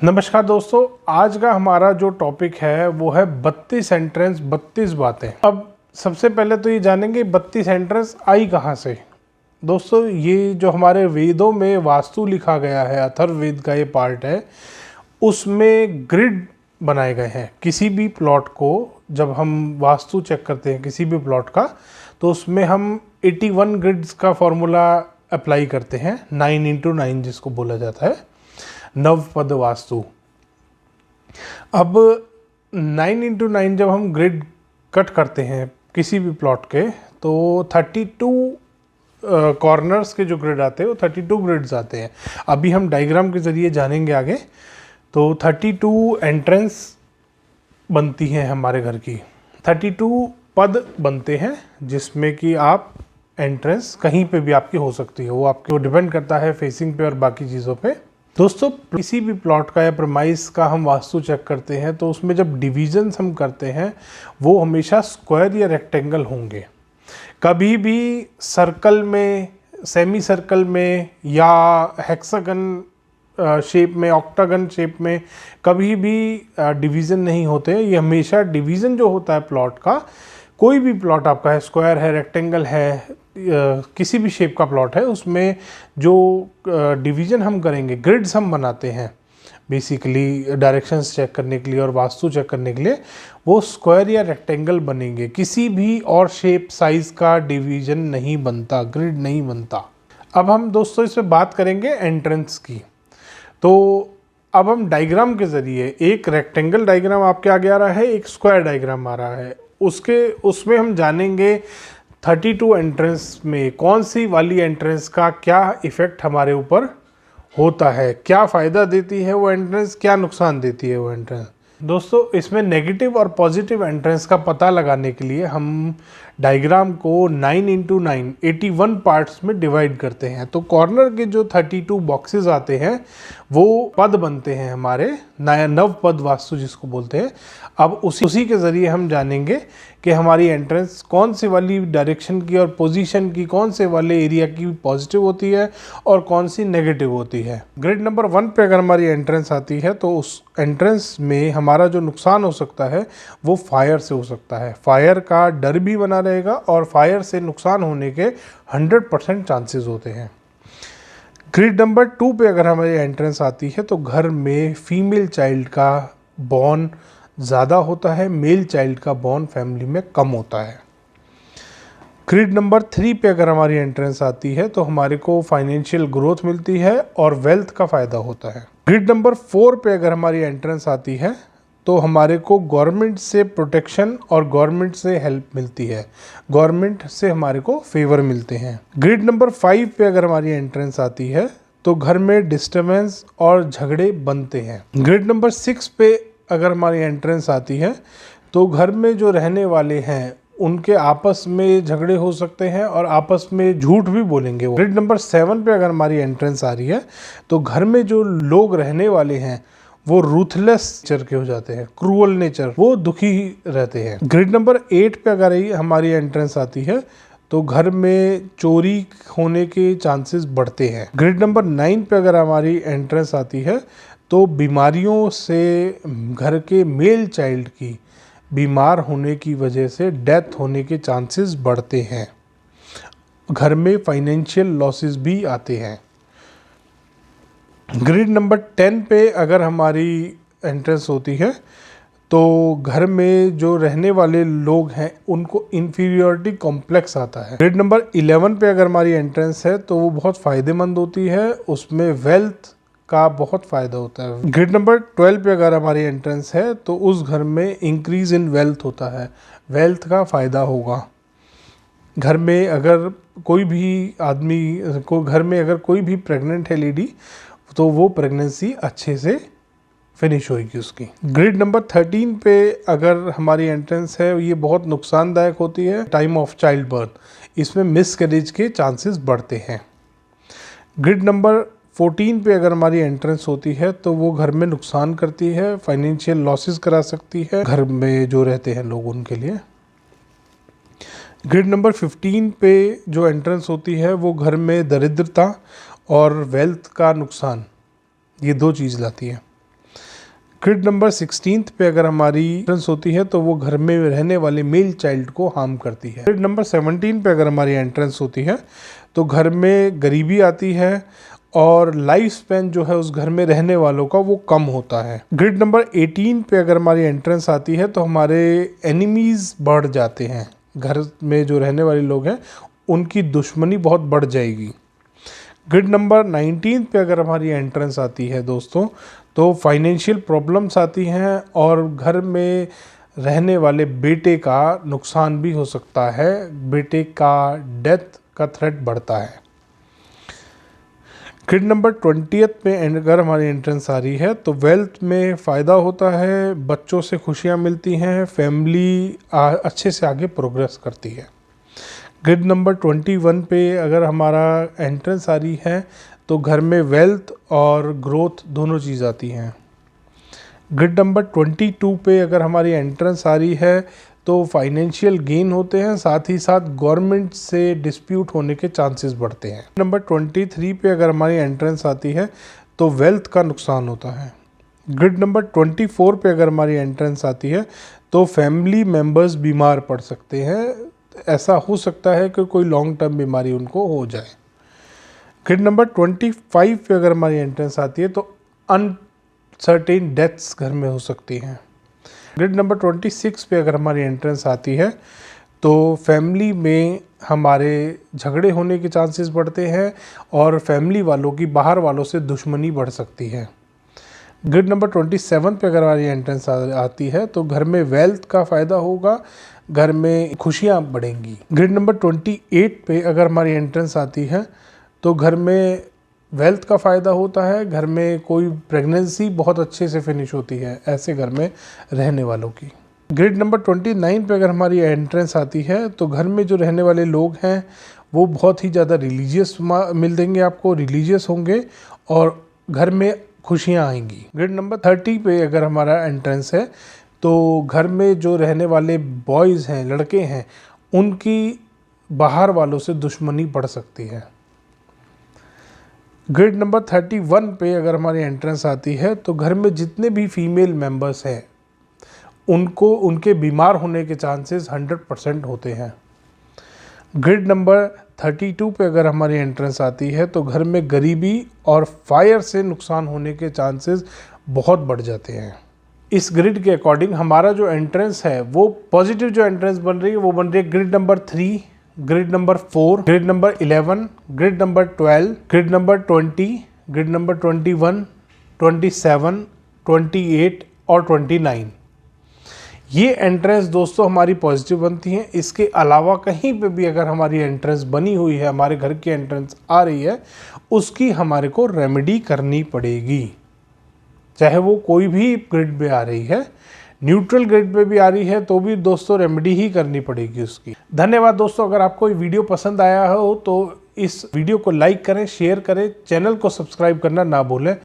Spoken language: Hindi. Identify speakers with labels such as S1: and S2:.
S1: नमस्कार दोस्तों, आज का हमारा जो टॉपिक है वो है 32 एंट्रेंस 32 बातें। अब सबसे पहले तो ये जानेंगे 32 एंट्रेंस आई कहाँ से। दोस्तों, ये जो हमारे वेदों में वास्तु लिखा गया है, अथर्ववेद का ये पार्ट है, उसमें ग्रिड बनाए गए हैं। किसी भी प्लॉट को जब हम वास्तु चेक करते हैं किसी भी प्लॉट का, तो उसमें हम 81 ग्रिड्स का फॉर्मूला अप्लाई करते हैं, 9x9 जिसको बोला जाता है, नवपद वास्तु। अब 9x9 जब हम ग्रिड कट करते हैं किसी भी प्लॉट के, तो 32 कॉर्नर्स के जो ग्रिड आते हैं वो 32 ग्रिड्स आते हैं। अभी हम डायग्राम के ज़रिए जानेंगे आगे। तो 32 एंट्रेंस बनती हैं हमारे घर की, 32 पद बनते हैं, जिसमें कि आप एंट्रेंस कहीं पे भी आपकी हो सकती है। वो आपके डिपेंड करता है फेसिंग पे और बाकी चीज़ों पे। दोस्तों, किसी भी प्लॉट का या प्रेमाइस का हम वास्तु चेक करते हैं तो उसमें जब डिविजन्स हम करते हैं वो हमेशा स्क्वायर या रेक्टेंगल होंगे। कभी भी सर्कल में, सेमी सर्कल में या हेक्सागन शेप में, ऑक्टागन शेप में कभी भी डिवीज़न नहीं होते। ये हमेशा डिवीज़न जो होता है प्लॉट का, कोई भी प्लॉट आपका है, स्क्वायर है, रेक्टेंगल है, किसी भी शेप का प्लॉट है, उसमें जो डिवीज़न हम करेंगे, ग्रिड्स हम बनाते हैं बेसिकली डायरेक्शंस चेक करने के लिए और वास्तु चेक करने के लिए, वो स्क्वायर या रेक्टेंगल बनेंगे। किसी भी और शेप साइज़ का डिवीज़न नहीं बनता, ग्रिड नहीं बनता। अब हम दोस्तों इसमें बात करेंगे एंट्रेंस की। तो अब हम डायग्राम के ज़रिए, एक रेक्टेंगल डायग्राम आपके आगे आ रहा है, एक स्क्वायर डायग्राम आ रहा है, उसमें हम जानेंगे 32 एंट्रेंस में कौन सी वाली एंट्रेंस का क्या इफ़ेक्ट हमारे ऊपर होता है, क्या फ़ायदा देती है वो एंट्रेंस, क्या नुकसान देती है वो एंट्रेंस। दोस्तों, इसमें नेगेटिव और पॉजिटिव एंट्रेंस का पता लगाने के लिए हम डायग्राम को 9x9 81 पार्ट्स में डिवाइड करते हैं। तो कॉर्नर के जो 32 बॉक्सेस आते हैं वो पद बनते हैं हमारे, नव पद वास्तु जिसको बोलते हैं। अब उसी के ज़रिए हम जानेंगे कि हमारी एंट्रेंस कौन सी वाली डायरेक्शन की और पोजीशन की, कौन से वाले एरिया की पॉजिटिव होती है और कौन सी नेगेटिव होती है। ग्रिड नंबर 1 पे अगर हमारी एंट्रेंस आती है तो उस एंट्रेंस में हमारा जो नुकसान हो सकता है वो फायर से हो सकता है। फायर का डर भी बना रहेगा और फायर से नुकसान होने के 100% चांसेस होते हैं। ग्रिड नंबर 2 पे अगर हमारी एंट्रेंस आती है तो घर में फीमेल चाइल्ड का बॉर्न ज़्यादा होता है, मेल चाइल्ड का बॉर्न फैमिली में कम होता है। ग्रिड नंबर 3 पे अगर हमारी एंट्रेंस आती है तो हमारे को फाइनेंशियल ग्रोथ मिलती है और वेल्थ का फ़ायदा होता है। ग्रिड नंबर 4 पे अगर हमारी एंट्रेंस आती है तो हमारे को गवर्नमेंट से प्रोटेक्शन और गवर्नमेंट से हेल्प मिलती है, गवर्नमेंट से हमारे को फेवर मिलते हैं। ग्रिड नंबर 5 पे अगर हमारी एंट्रेंस आती है तो घर में डिस्टर्बेंस और झगड़े बनते हैं। ग्रिड नंबर 6 पे अगर हमारी एंट्रेंस आती है तो घर में जो रहने वाले हैं उनके आपस में झगड़े हो सकते हैं और आपस में झूठ भी बोलेंगे। ग्रिड नंबर 7 पे अगर हमारी एंट्रेंस आ रही है तो घर में जो लोग रहने वाले हैं वो रूथलेस नेचर के हो जाते हैं, क्रूअल नेचर, वो दुखी रहते हैं। ग्रिड नंबर 8 पे अगर हमारी एंट्रेंस आती है तो घर में चोरी होने के चांसेस बढ़ते हैं। ग्रिड नंबर 9 पे अगर हमारी एंट्रेंस आती है तो बीमारियों से, घर के मेल चाइल्ड की बीमार होने की वजह से डेथ होने के चांसेस बढ़ते हैं। घर में फाइनेंशियल लॉसेस भी आते हैं। ग्रिड नंबर 10 पे अगर हमारी एंट्रेंस होती है तो घर में जो रहने वाले लोग हैं उनको इंफीरियरिटी कॉम्प्लेक्स आता है। ग्रिड नंबर 11 पे अगर हमारी एंट्रेंस है तो वो बहुत फ़ायदेमंद होती है, उसमें वेल्थ का बहुत फ़ायदा होता है। ग्रिड नंबर 12 पे अगर हमारी एंट्रेंस है तो उस घर में इंक्रीज़ इन वेल्थ होता है, वेल्थ का फ़ायदा होगा। घर में अगर कोई भी आदमी को, घर में अगर कोई भी प्रेग्नेंट है लेडी, तो वो प्रेगनेंसी अच्छे से फिनिश होगी उसकी। ग्रिड नंबर 13 पे अगर हमारी एंट्रेंस है, ये बहुत नुकसानदायक होती है टाइम ऑफ चाइल्ड बर्थ, इसमें मिसकैरेज के चांसेस बढ़ते हैं। ग्रिड नंबर 14 पे अगर हमारी एंट्रेंस होती है तो वो घर में नुकसान करती है, फाइनेंशियल लॉसेस करा सकती है घर में जो रहते हैं लोग उनके लिए। ग्रिड नंबर 15 पे जो एंट्रेंस होती है वो घर में दरिद्रता और वेल्थ का नुकसान, ये दो चीज़ लाती है। ग्रिड नंबर 16 पे अगर हमारी एंट्रेंस होती है तो वो घर में रहने वाले मेल चाइल्ड को हार्म करती है। ग्रिड नंबर 17 पे अगर हमारी एंट्रेंस होती है तो घर में गरीबी आती है और लाइफ स्पैन जो है उस घर में रहने वालों का वो कम होता है। ग्रिड नंबर 18 पे अगर हमारी एंट्रेंस आती है तो हमारे एनिमीज बढ़ जाते हैं, घर में जो रहने वाले लोग हैं उनकी दुश्मनी बहुत बढ़ जाएगी। ग्रिड नंबर 19 पे अगर हमारी एंट्रेंस आती है दोस्तों तो फाइनेंशियल प्रॉब्लम्स आती हैं और घर में रहने वाले बेटे का नुकसान भी हो सकता है, बेटे का डेथ का थ्रेट बढ़ता है। ग्रिड नंबर 20 पे अगर हमारी एंट्रेंस आ रही है तो वेल्थ में फ़ायदा होता है, बच्चों से खुशियां मिलती हैं, फैमिली अच्छे से आगे प्रोग्रेस करती है। ग्रिड नंबर 21 पे अगर हमारा एंट्रेंस आ रही है तो घर में वेल्थ और ग्रोथ दोनों चीज़ आती हैं। ग्रिड नंबर 22 पे अगर हमारी एंट्रेंस आ रही है तो फाइनेंशियल गेन होते हैं, साथ ही साथ गवर्नमेंट से डिस्प्यूट होने के चांसेस बढ़ते हैं। नंबर 23 पे अगर हमारी एंट्रेंस आती है तो वेल्थ का नुकसान होता है। ग्रिड नंबर 24 पे अगर हमारी एंट्रेंस आती है तो फैमिली मेम्बर्स बीमार पड़ सकते हैं, ऐसा हो सकता है कि कोई लॉन्ग टर्म बीमारी उनको हो जाए। ग्रिड नंबर 25 पे अगर हमारी एंट्रेंस आती है तो अनसर्टेन डेथ्स घर में हो सकती हैं। ग्रिड नंबर 26 पे अगर हमारी एंट्रेंस आती है तो फैमिली में हमारे झगड़े होने के चांसेस बढ़ते हैं और फैमिली वालों की बाहर वालों से दुश्मनी बढ़ सकती है। ग्रिड नंबर 27 पे अगर हमारी एंट्रेंस आती है तो घर में वेल्थ का फ़ायदा होगा, घर में खुशियाँ बढ़ेंगी। ग्रिड नंबर 28 पे अगर हमारी एंट्रेंस आती है तो घर में वेल्थ का फ़ायदा होता है, घर में कोई प्रेगनेंसी बहुत अच्छे से फिनिश होती है ऐसे घर में रहने वालों की। ग्रिड नंबर 29 पे अगर हमारी एंट्रेंस आती है तो घर में जो रहने वाले लोग हैं वो बहुत ही ज़्यादा रिलीजियस मिल देंगे आपको, रिलीजियस होंगे और घर में खुशियाँ आएंगी। ग्रिड नंबर 30 पे अगर हमारा एंट्रेंस है तो घर में जो रहने वाले बॉयज़ हैं, लड़के हैं, उनकी बाहर वालों से दुश्मनी बढ़ सकती है। ग्रिड नंबर 31 पे अगर हमारी एंट्रेंस आती है तो घर में जितने भी फीमेल मेंबर्स हैं उनको उनके बीमार होने के चांसेस 100% होते हैं। ग्रिड नंबर 32 पे अगर हमारी एंट्रेंस आती है तो घर में गरीबी और फायर से नुकसान होने के चांसेस बहुत बढ़ जाते हैं। इस ग्रिड के अकॉर्डिंग हमारा जो एंट्रेंस है वो पॉजिटिव जो एंट्रेंस बन रही है वो बन रही है grid number 3, grid number 4, grid number 11, grid number 12, grid number 20, grid number 21, 27, 28 और 29। ये एंट्रेंस दोस्तों हमारी पॉजिटिव बनती हैं। इसके अलावा कहीं पे भी अगर हमारी एंट्रेंस बनी हुई है, हमारे घर की एंट्रेंस आ रही है, उसकी हमारे को रेमेडी करनी पड़ेगी, चाहे वो कोई भी ग्रिड में आ रही है। न्यूट्रल ग्रिड पे भी आ रही है तो भी दोस्तों रेमेडी ही करनी पड़ेगी उसकी। धन्यवाद दोस्तों, अगर आपको ये वीडियो पसंद आया हो तो इस वीडियो को लाइक करें, शेयर करें, चैनल को सब्सक्राइब करना ना भूलें।